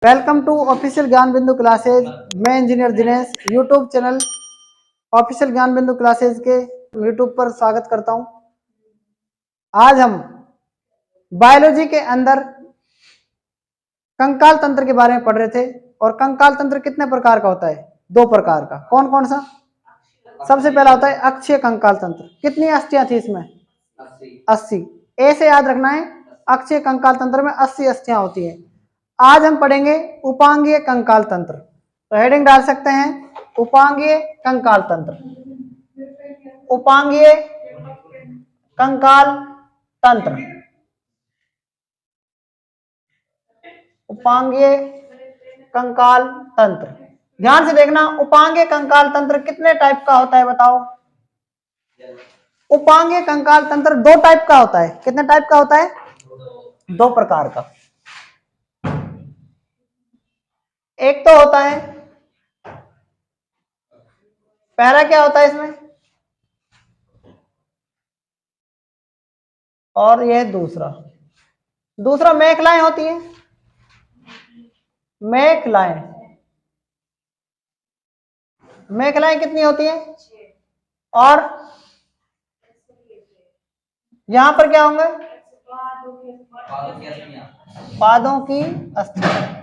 Welcome to official ज्ञान बिंदु classes. मैं engineer Dinesh YouTube channel official ज्ञान बिंदु क्लासेज के यूट्यूब पर स्वागत करता हूं। आज हम बायोलॉजी के अंदर कंकाल तंत्र के बारे में पढ़ रहे थे और कंकाल तंत्र कितने प्रकार का होता है? 2 प्रकार का। कौन कौन सा? सबसे पहला होता है अक्षीय कंकाल तंत्र। कितनी अस्थियां थी इसमें? 80। ऐसे याद रखना है, अक्षीय कंकाल तंत्र में 80 अस्थियां होती है। आज हम पढ़ेंगे उपांगीय कंकाल तंत्र। तो हेडिंग डाल सकते हैं उपांगीय कंकाल तंत्र। उपांगीय कंकाल तंत्र, उपांगीय कंकाल तंत्र। ध्यान से देखना, उपांगीय कंकाल तंत्र कितने टाइप का होता है बताओ? उपांगीय कंकाल तंत्र 2 टाइप का होता है। कितने टाइप का होता है? 2 प्रकार का। एक तो होता है, पहला क्या होता है इसमें, और यह दूसरा मेखलाएं होती हैं। मेखलाएं कितनी होती हैं? और यहां पर क्या होंगे? पादों की अस्थियां।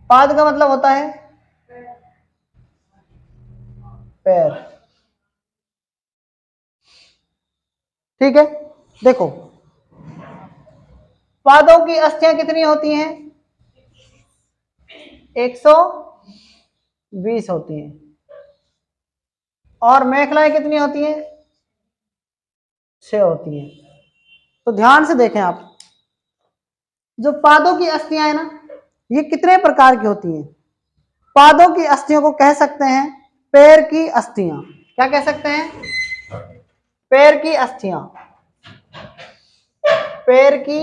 पाद का मतलब होता है पैर। ठीक है, देखो पादों की अस्थियां कितनी होती हैं? 120 होती हैं। और मेखलाएं कितनी होती हैं? 6 होती हैं। तो ध्यान से देखें आप, जो पादों की अस्थियां है ना, ये कितने प्रकार की होती हैं? पादों की अस्थियों को कह सकते हैं पैर की अस्थियां। क्या कह सकते हैं? पैर की अस्थियां। पैर की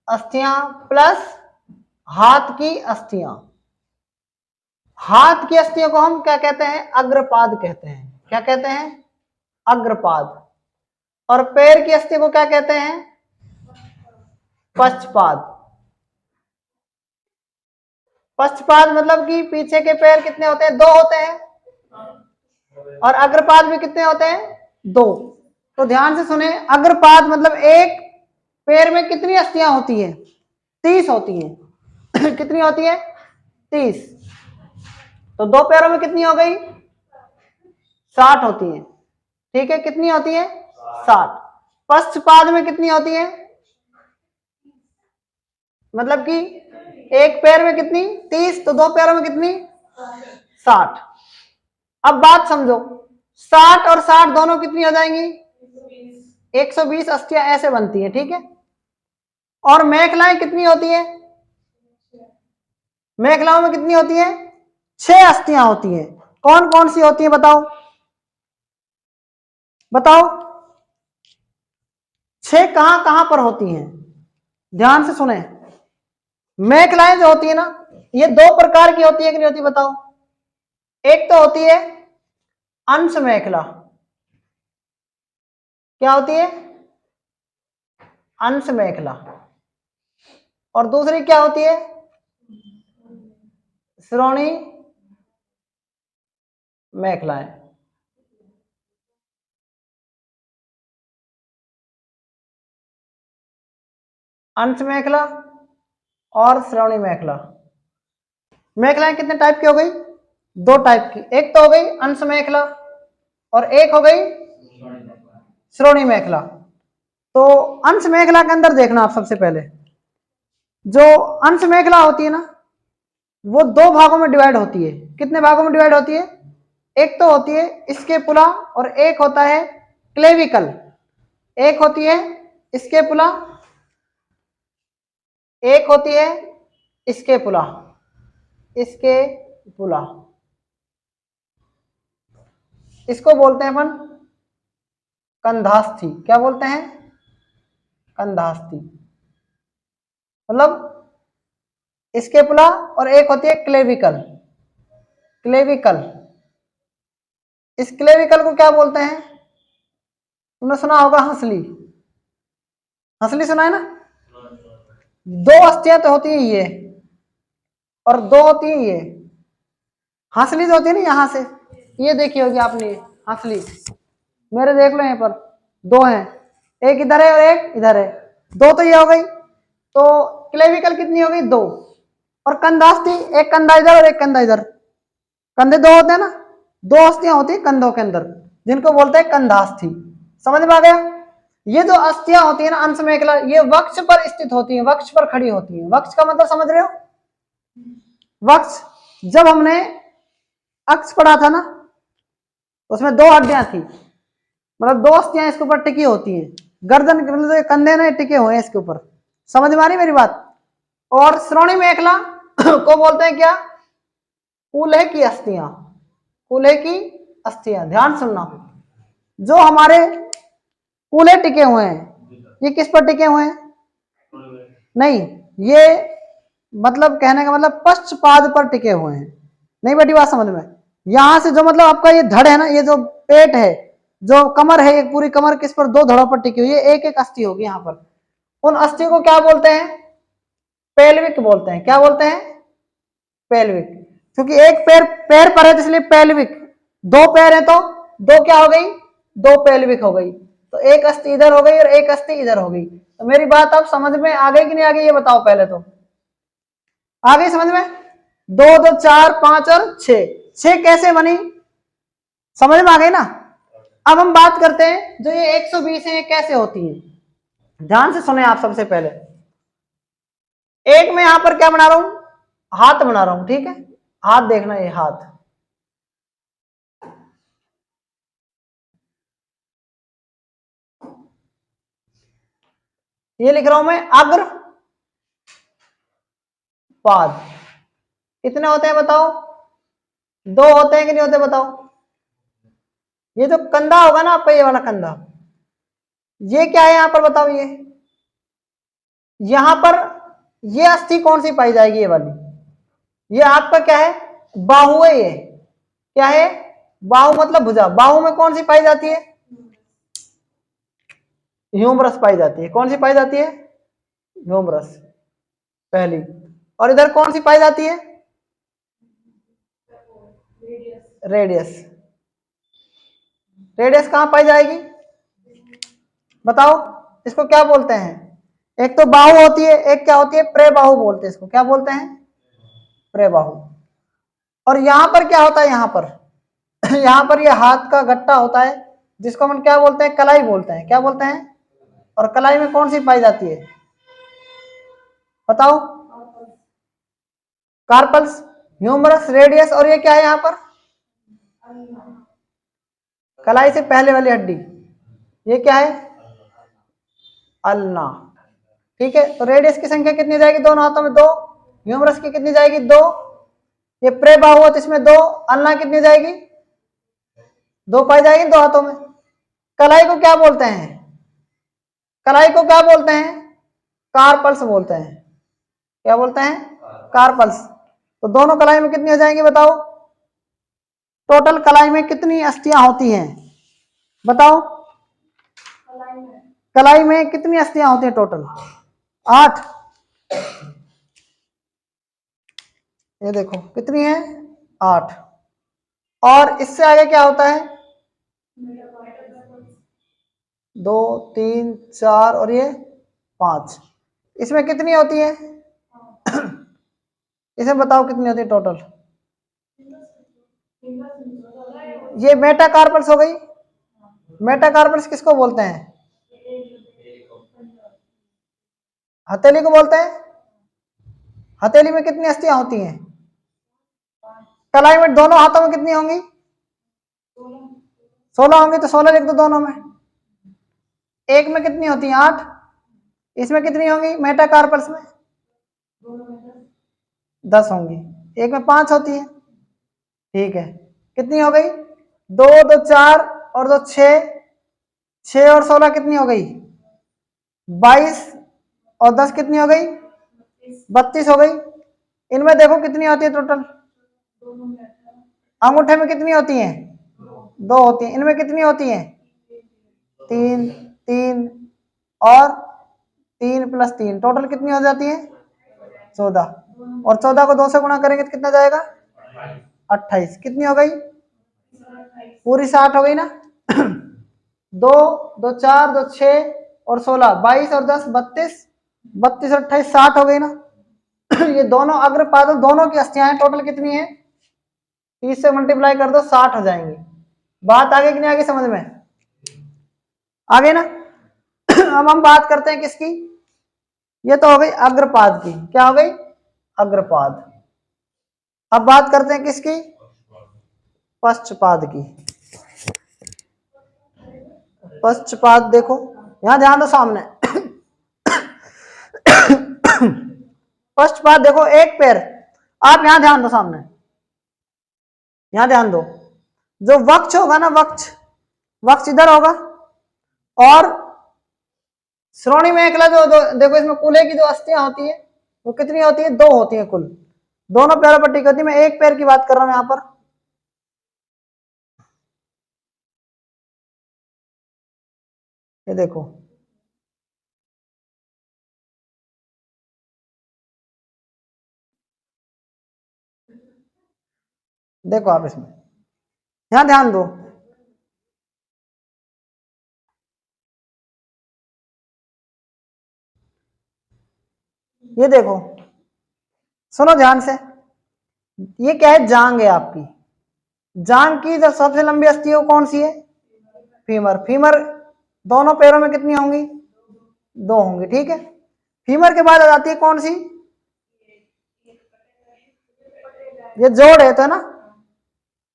अस्थियां प्लस हाथ की अस्थियां। हाथ की अस्थियों को हम क्या कहते हैं? अग्रपाद कहते हैं। क्या कहते हैं? अग्रपाद। और पैर की अस्थियों को क्या कहते हैं? पश्चपाद। पश्चपाद मतलब कि पीछे के पैर कितने होते हैं? 2 होते हैं। और अग्रपाद भी कितने होते हैं? 2। तो ध्यान से सुने, अग्रपाद मतलब एक पैर में कितनी अस्थियां होती है? 30 होती हैं। कितनी होती है? 30। तो 2 पैरों में कितनी हो गई? 60 होती है। ठीक है, कितनी होती है? 60। पश्चपाद में कितनी होती है? मतलब कि एक पैर में कितनी? 30। तो 2 पैरों में कितनी? 60। अब बात समझो, 60 और 60 दोनों कितनी हो जाएंगी? 120 अस्थियां ऐसे बनती है। ठीक है, और मेखलाएं कितनी होती है? मेखलाओं में कितनी होती है? 6 अस्थियां होती हैं। कौन कौन सी होती है बताओ? बताओ 6 कहां कहां पर होती हैं? ध्यान से सुने, मेखलाएं जो होती है ना, ये 2 प्रकार की होती है कि नहीं होती बताओ? एक तो होती है अंश मेखला। क्या होती है? अंश मेखला। और दूसरी क्या होती है? श्रोणी मेखलाएं। अंश मेखला और श्रोणी मेखला। मेखलाएं कितने टाइप की हो गई? 2 टाइप की। एक तो हो गई अंश मेखला और एक हो गई श्रोणी मेखला। तो अंश मेखला के अंदर देखना आप, सबसे पहले जो अंश मेखला होती है ना, वो 2 भागों में डिवाइड होती है। कितने भागों में डिवाइड होती है? एक तो होती है स्केपुला और एक होता है क्लेविकल। एक होती है स्केपुला, एक होती है स्केपुला। स्केपुला इसको बोलते हैं अपन कंधास्थी। क्या बोलते हैं? कंधास्थी। मतलब स्केपुला और एक होती है क्लेविकल। इस क्लेविकल को क्या बोलते हैं? तुमने सुना होगा हंसली। हंसली सुना है ना? दो अस्थियां तो होती हैं ये, और दो होती हैं ये। हंसली जो होती है ना यहाँ से, ये देखी होगी आपने, हंसली मेरे देख लो यहाँ पर दो हैं, एक इधर है और एक इधर है, दो तो ये हो गई। तो क्लेविकल कितनी हो गई? दो। और कंधास्थी, एक कंधा इधर और एक कंधा इधर, कंधे दो होते हैं ना, दो अस्थियां होती है कंधों के अंदर, जिनको बोलते हैं कंधास्थी। समझ में आ गया? ये जो अस्थियां होती है ना अंश मेखला, ये वक्ष पर स्थित होती है, वक्ष पर खड़ी होती है। वक्ष का मतलब समझ रहे हो? वक्ष, जब हमने अक्ष पढ़ा था ना, उसमें दो हड्डियां थी, मतलब दो अस्थियां इसके ऊपर टिकी होती हैं, गर्दन मतलब कंधे ने टिके हुए हैं इसके ऊपर। समझ में आ रही मेरी बात? और श्रोणी मेखला को बोलते हैं क्या? कूल्हे की अस्थियां, कूल्हे की अस्थियां। ध्यान सुनना, जो हमारे कूल्हे टिके हुए हैं, ये किस पर टिके हुए हैं? नहीं, ये मतलब कहने का मतलब पश्चपाद पर टिके हुए हैं। नहीं बेटी बात समझ में? यहां से जो मतलब आपका ये धड़ है ना, ये जो पेट है, जो कमर है, एक पूरी कमर किस पर? दो धड़ों पर टिकी हुई है, एक एक अस्थि होगी यहाँ पर। उन अस्थियों को क्या बोलते हैं? पेल्विक बोलते हैं। क्या बोलते हैं? पेल्विक। क्योंकि एक पैर पैर पर है इसलिए पेल्विक, दो पैर है तो दो क्या हो गई? दो पेल्विक हो गई। तो एक अस्थि इधर हो गई और एक अस्थि इधर हो गई। तो मेरी बात आप समझ में आ गई कि नहीं आ गई, ये बताओ पहले तो। आ गई समझ में? दो दो चार, पांच और छह, छह कैसे बनी? समझ में आ गई ना? अब हम बात करते हैं जो ये 120 है, ये कैसे होती है। ध्यान से सुने आप। सबसे पहले एक मैं यहां पर क्या बना रहा हूं? हाथ बना रहा हूं, ठीक है? हाथ देखना, ये हाथ, ये लिख रहा हूं मैं अग्र पाद। कितने होते हैं बताओ? दो होते हैं कि नहीं होते बताओ? ये जो कंधा होगा ना आपका, ये वाला कंधा, ये क्या है यहां पर बताओ? ये यहां पर ये अस्थि कौन सी पाई जाएगी? ये वाली, ये आपका क्या है? बाहु है। ये क्या है? बाहु मतलब भुजा। बाहु में कौन सी पाई जाती है? ह्यूमरस पाई जाती है। कौन सी पाई जाती है? ह्यूमरस पहली। और इधर कौन सी पाई जाती है? रेडियस। रेडियस कहां पाई जाएगी बताओ? इसको क्या बोलते हैं? एक तो बाहु होती है, एक क्या होती है? प्रेबाहु बोलते हैं इसको। क्या बोलते हैं? प्रेबाहु। और यहां पर क्या होता है? यहां पर यहां पर ये हाथ का गट्टा होता है, जिसको हम क्या बोलते हैं? कलाई बोलते हैं। क्या बोलते हैं? और कलाई में कौन सी पाई जाती है बताओ? कार्पल्स, ह्यूमरस, रेडियस, और ये क्या है यहां पर? कलाई से पहले वाली हड्डी, ये क्या है? अल्ना। ठीक है, तो रेडियस की संख्या कितनी जाएगी दोनों हाथों में? दो। ह्यूमरस की कितनी जाएगी? दो। ये प्रेबाहु हुआ तो इसमें दो। अल्ना कितनी जाएगी? दो पाई जाएगी दो हाथों में। कलाई को क्या बोलते हैं? कलाई को क्या बोलते हैं? कार्पल्स बोलते हैं। क्या बोलते हैं? कार्पल्स। तो दोनों कलाई में कितनी हो जाएंगी बताओ? टोटल कलाई में कितनी अस्थियां होती हैं बताओ? कलाई में कितनी अस्थियां होती हैं टोटल? 8। ये देखो कितनी है? 8। और इससे आगे क्या होता है? 2 3 4 और ये 5। इसमें कितनी होती है? इसमें बताओ कितनी होती है टोटल? ये मेटाकार्पल्स हो गई। मेटाकार्पल्स किसको बोलते हैं? हथेली को बोलते हैं। हथेली में कितनी अस्थियां होती हैं? कलाई में दोनों हाथों में कितनी होंगी? 16 होंगी। तो 16 लिख दो दोनों में। एक में कितनी होती है? 8। इसमें कितनी होंगी मेटाकार्पल्स में? 10 होंगी। एक में 5 होती है। ठीक है, कितनी हो गई? 2 2 4 और 2 6। 6 और 16 कितनी हो गई? 22। और 10 कितनी हो गई? 32 हो गई। इनमें देखो कितनी होती है टोटल? अंगूठे में कितनी होती हैं? 2 होती हैं। इनमें कितनी होती हैं? 3 3 और 3 + 3 टोटल कितनी हो जाती है 14, और 14 को 2 से गुणा करेंगे तो कितना जाएगा 28, कितनी हो गई पूरी 60 हो गई ना। 2 2 4 2 6 और 16, 22 और 10 32, 32 और 28 60 हो गई ना। ये दोनों अग्रपाद दोनों की अस्थियां टोटल कितनी है 30 से मल्टीप्लाई कर दो 60 हो जाएंगी। बात आगे कि नहीं आगे समझ में आगे ना। अब हम बात करते हैं किसकी, ये तो हो गई अग्रपाद की, क्या हो गई अग्रपाद। अब बात करते हैं किसकी पश्चपाद की। पश्चपाद देखो यहां ध्यान दो सामने। पश्चपाद देखो एक पैर, आप यहां ध्यान दो सामने, यहां ध्यान दो, जो वक्ष होगा ना वक्ष, वक्ष इधर होगा, और श्रोणी मेखला जो देखो इसमें कूल्हे की जो अस्थियां होती है वो कितनी होती है 2 होती है कुल, दोनों पैरों पर टिकी होती है। मैं एक पैर की बात कर रहा हूं यहां पर, ये देखो देखो आप इसमें यहां ध्यान दो, ये देखो सुनो ध्यान से, ये क्या है जांग है आपकी, जांग की जो सबसे लंबी अस्थि है वो कौन सी है फीमर। फीमर दोनों पैरों में कितनी होंगी 2 होंगी, ठीक है। फीमर के बाद आ जाती है कौन सी, ये जोड़ है तो ना,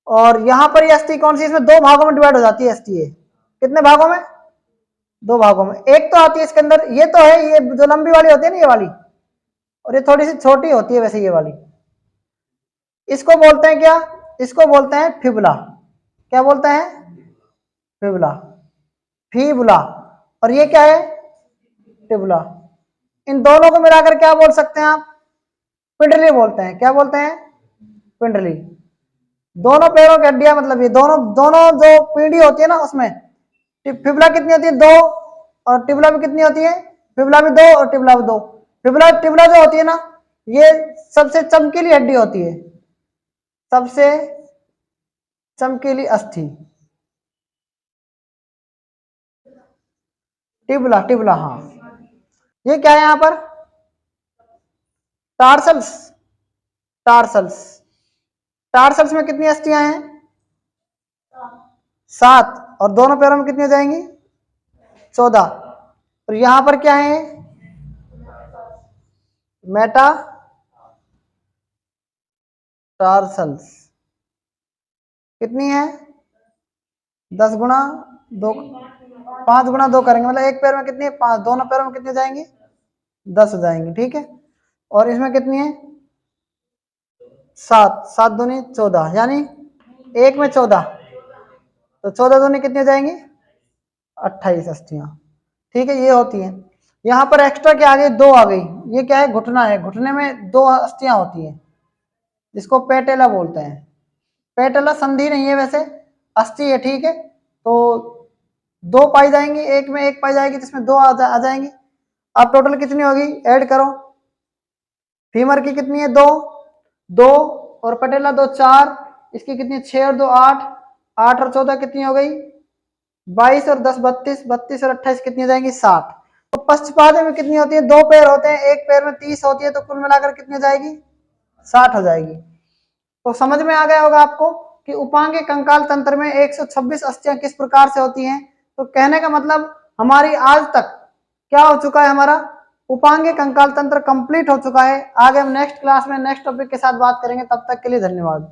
और यहां पर ये अस्थि कौन सी, इसमें 2 भागों में डिवाइड हो जाती है अस्थि, है कितने भागों में 2 भागों में। एक तो आती है इसके अंदर, ये तो है ये जो लंबी वाली होती है ना ये वाली, और ये थोड़ी सी छोटी होती है वैसे ये वाली, इसको बोलते हैं क्या, इसको बोलते हैं फिबुला। क्या बोलते हैं फिबुला, फीबुला, और ये क्या है टिबुला। इन दोनों को मिलाकर क्या बोल सकते हैं आप पिंडली बोलते हैं। क्या बोलते हैं पिंडली। दोनों पैरों की हड्डियां मतलब ये दोनों दोनों जो पीढ़ी होती है ना उसमें फिबुला कितनी होती है 2, और टिबुला भी कितनी होती है फिबुला भी 2 और टिबुला भी 2। फिबुला टिबुला जो होती है ना ये सबसे चमकीली हड्डी होती है, सबसे चमकीली अस्थि टिबुला, टिबुला हाँ। ये क्या है यहां पर टार्सल्स, टार्सल्स, टार्सल्स में कितनी अस्थियां हैं 7, और दोनों पैरों में कितनी हो जाएंगी 14। और यहां पर क्या है मेटा टार्सल्स, कितनी है 10 गुणा 2, 5 गुणा 2 करेंगे मतलब एक पैर में कितनी 5, दोनों पैरों में कितनी हो जाएंगी 10 हो जाएंगी, ठीक है। और इसमें कितनी है 7, 7 दूनी 14, यानी एक में 14, तो 14 दूनी कितनी हो जाएंगी 28 अस्थियां, ठीक है। ये होती है यहाँ पर एक्स्ट्रा क्या आ गई 2 आ गई, ये क्या है घुटना है, घुटने में 2 अस्थियां होती हैं जिसको पेटेला बोलते हैं। पेटेला संधि नहीं है वैसे अस्थि है, ठीक है। तो 2 पाई जाएंगी, एक में 1 पाई जाएगी जिसमें 2 आ जाएंगी। अब टोटल कितनी होगी ऐड करो, फीमर की कितनी है 2 2, और पटेला 2 4, इसकी कितनी 6 और 2 8, 8 और 14 कितनी हो गई 22 और 10 32, 32 और 28 कितनी हो जाएंगी 60। तो पश्चपाद में कितनी होती है 2 पैर होते हैं, एक पैर में 30 होती है, तो कुल मिलाकर कितनी हो जाएगी 60 हो जाएगी। तो समझ में आ गया होगा आपको कि उपांग कंकाल तंत्र में 126 अस्थियां किस प्रकार से होती हैं। तो कहने का मतलब हमारी आज तक क्या हो चुका है, हमारा उपांग कंकाल तंत्र कंप्लीट हो चुका है। आगे हम नेक्स्ट क्लास में नेक्स्ट टॉपिक के साथ बात करेंगे, तब तक के लिए धन्यवाद।